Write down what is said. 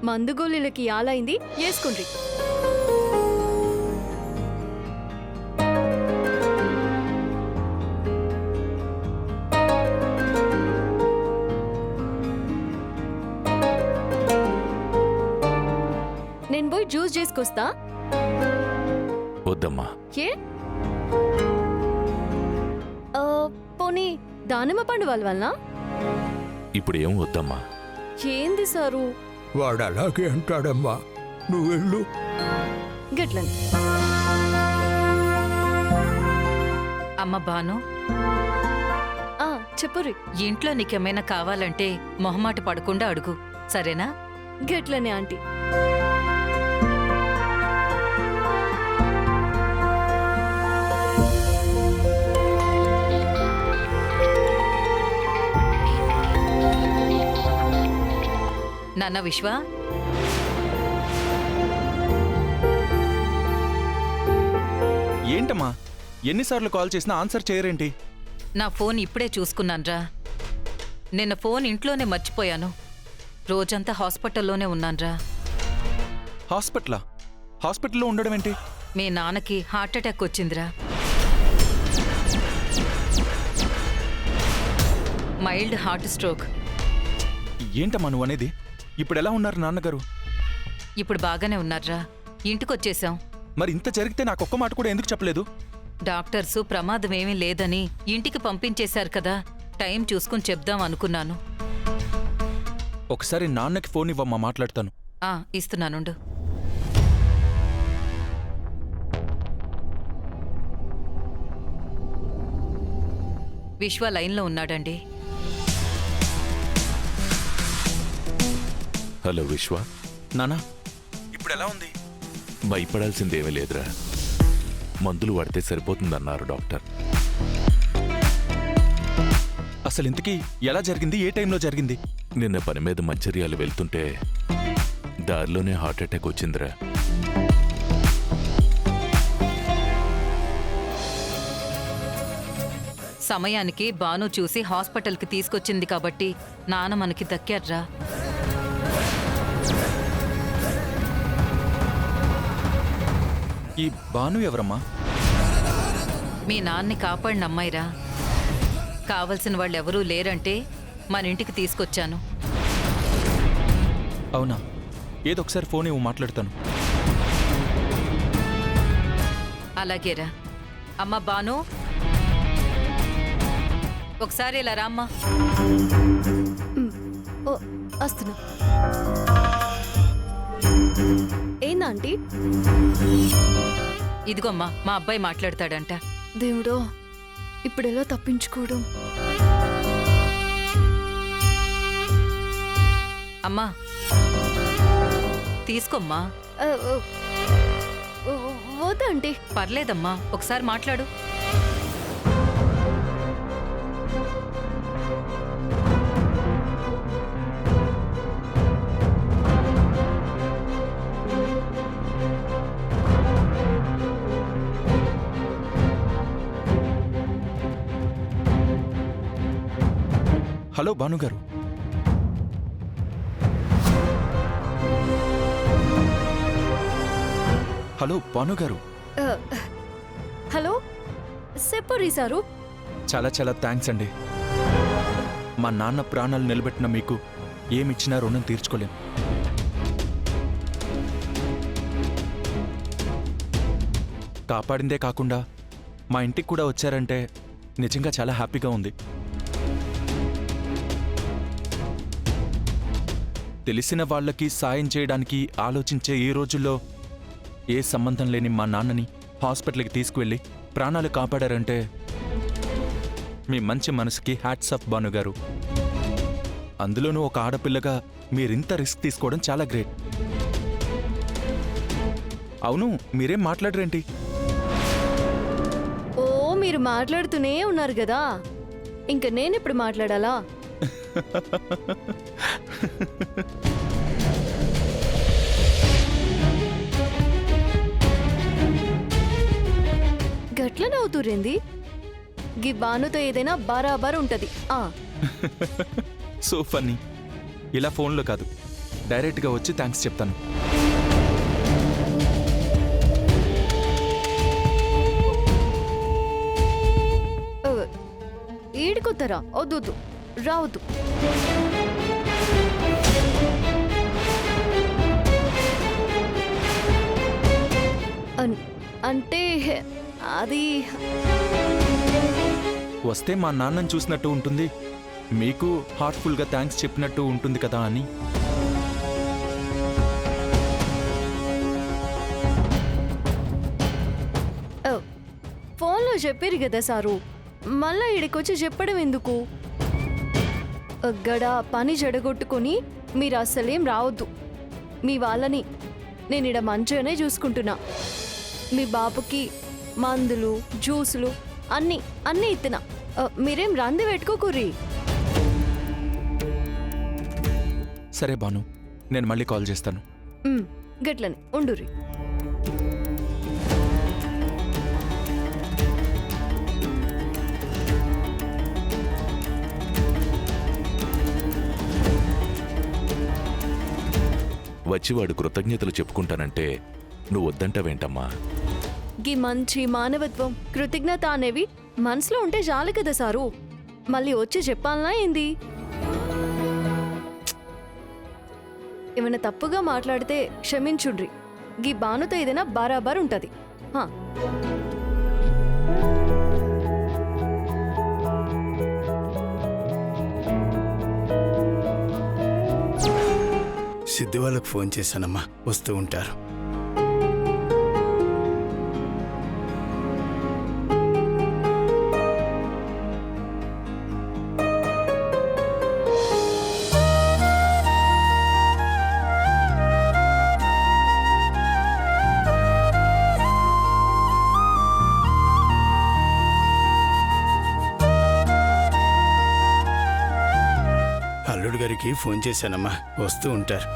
మందు గోళీలకి యాలైంది వేసుకుండ్రి. నేను పోయి జ్యూస్ చేసుకొస్తా. వద్దమ్మా. ఏ పోనీ దానిమ్మ పండు వల్ల ఇప్పుడు ఏం వద్దమ్మా. ఏంది సారు? వాడు అలాగే అంటాడమ్మా, నువ్వు వెళ్ళు. గట్లని అమ్మ బాను, చెప్పురి. ఇంట్లో నీకేమైనా కావాలంటే మొహమాట పడకుండా అడుగు, సరేనా? గట్లని ఆంటీ. నాన్న విశ్వ, ఏంటమ్మా ఎన్నిసార్లు కాల్ చేసినా ఆన్సర్ చేయరేంటి? నా ఫోన్ ఇప్పుడే చూసుకున్నాన్రా. నిన్న ఫోన్ ఇంట్లోనే మర్చిపోయాను. రోజంతా హాస్పిటల్లోనే ఉన్నాన్రా. హాస్పిటలా? హాస్పిటల్లో ఉండడం ఏంటి? మీ నాన్నకి హార్ట్అటాక్ వచ్చిందిరా. Mild heart stroke. ఏంటమ్మా నువ్వు అనేది? ఇప్పుడు ఎలా ఉన్నారు నాన్నగారు? ఇప్పుడు బాగానే ఉన్నార్రా. ఇంటికొచ్చేసాం. మరి ఇంత జరిగితే నాకొక్క మాట కూడా ఎందుకు చెప్పలేదు? డాక్టర్సు ప్రమాదమేమీ లేదని ఇంటికి పంపించేశారు కదా, టైం చూసుకుని చెప్దాం అనుకున్నాను. ఒకసారి నాన్నకి ఫోన్ ఇవ్వమ్మా, మాట్లాడతాను. ఇస్తున్నానుండు. విశ్వ లైన్లో ఉన్నాడండి. హలో విశ్వ. నానా, ఇప్పుడు ఎలా ఉంది? భయపడాల్సిందేమీ లేదురా. మందులు వాడితే సరిపోతుందన్నారు డాక్టర్. అసలు ఇంతకీ ఎలా జరిగింది? ఏ టైంలో జరిగింది? నిన్న పని మీద మంచిర్యాల వెళ్తుంటే దారిలోనే హార్ట్అటాక్ వచ్చిందిరా. సమయానికి బాను చూసి హాస్పిటల్కి తీసుకొచ్చింది కాబట్టి నాన్న మనకి దక్కాడ్రా. ఈ బాను ఎవరమ్మా? మీ నాన్ని కాపాడిన అమ్మాయిరా. కావలసిన వాళ్ళెవరూ లేరంటే మన ఇంటికి తీసుకొచ్చాను. అవునా? ఏదొకసారి ఫోన్ ఇవ్వు, మాట్లాడతాను. అలాగేరా. అమ్మ బాను, ఒకసారి ఇలా రామ్మా. వస్తున్నా. ఏందా ఆంటీ? ఇదిగోమ్మా, మా అబ్బాయి మాట్లాడతాడంట. దేవుడో, ఇప్పుడెలా తప్పించుకోవడం? అమ్మా తీసుకోమ్మా. వద్దా ఆంటీ? పర్లేదమ్మా, ఒకసారి మాట్లాడు. హలో భానుగారు. హలో భానుగారు. హలో, చెప్పరి సారు. చాలా చాలా థ్యాంక్స్ అండి. మా నాన్న ప్రాణాలు నిలబెట్టిన మీకు ఏమిచ్చినా రుణం తీర్చుకోలేం. కాపాడిందే కాకుండా మా ఇంటికి కూడా వచ్చారంటే నిజంగా చాలా హ్యాపీగా ఉంది. తెలిసిన వాళ్ళకి సాయం చేయడానికి ఆలోచించే ఈ రోజుల్లో ఏ సంబంధం లేని మా నాన్నని హాస్పిటల్కి తీసుకువెళ్ళి ప్రాణాలు కాపాడారంటే మీ మంచి మనసుకి హ్యాట్స్ ఆఫ్ భానుగారు. అందులోనూ ఒక ఆడపిల్లగా మీరింత రిస్క్ తీసుకోవడం చాలా గ్రేట్. అవును, మీరేం మాట్లాడరేంటి? ఓ, మీరు మాట్లాడుతూనే ఉన్నారు కదా, ఇంక నేనెప్పుడు మాట్లాడాలా? గట్ల నవ్వుతూరేంది? గి బానుతో ఏదైనా బరాబర్ ఉంటది. So funny. ఇలా ఫోన్లో కాదు, డైరెక్ట్గా వచ్చి థ్యాంక్స్ చెప్తాను. ఈడుకొత్తరా? వద్దు రావద్దు. అంటే అది వస్తే మా నాన్నని చూసినట్టు ఉంటుంది, మీకు హార్ట్ఫుల్గా థ్యాంక్స్ చెప్పినట్టు ఉంటుంది కదా అని. ఫోన్లో చెప్పారు కదా సారు, మళ్ళా ఈడికొచ్చి చెప్పడం ఎందుకు? గడ పని జడగొట్టుకొని మీరు అస్సలేం రావద్దు. మీ వాళ్ళని నేను ఇడ మంచిగానే చూసుకుంటున్నా. మీ బాబుకి మందులు జ్యూసులు అన్నీ ఇస్తున్నా. మీరేం రంది పెట్టుకోకుర్రీ. సరే బాను, నేను మళ్ళీ కాల్ చేస్తాను. గట్లని ఉండుర్రి. వచ్చి వాడు కృతజ్ఞతలు చెప్పుకుంటానంటే నువ్వు వద్దంటావేంటమ్మా? గీ మంచి మానవత్వం కృతజ్ఞత అనేవి మనసులో ఉంటే చాలు కదా సారు. మళ్ళీ వచ్చి చెప్పాలనా ఏంది? ఏమైనా తప్పుగా మాట్లాడితే క్షమించుండ్రి. గీ బానుతో ఏదైనా బరాబర్ ఉంటది. సిద్ధు వాళ్ళకు ఫోన్ చేశానమ్మా, వస్తూ ఉంటారు. అల్లుడు గారికి ఫోన్ చేశానమ్మా, వస్తూ ఉంటారు.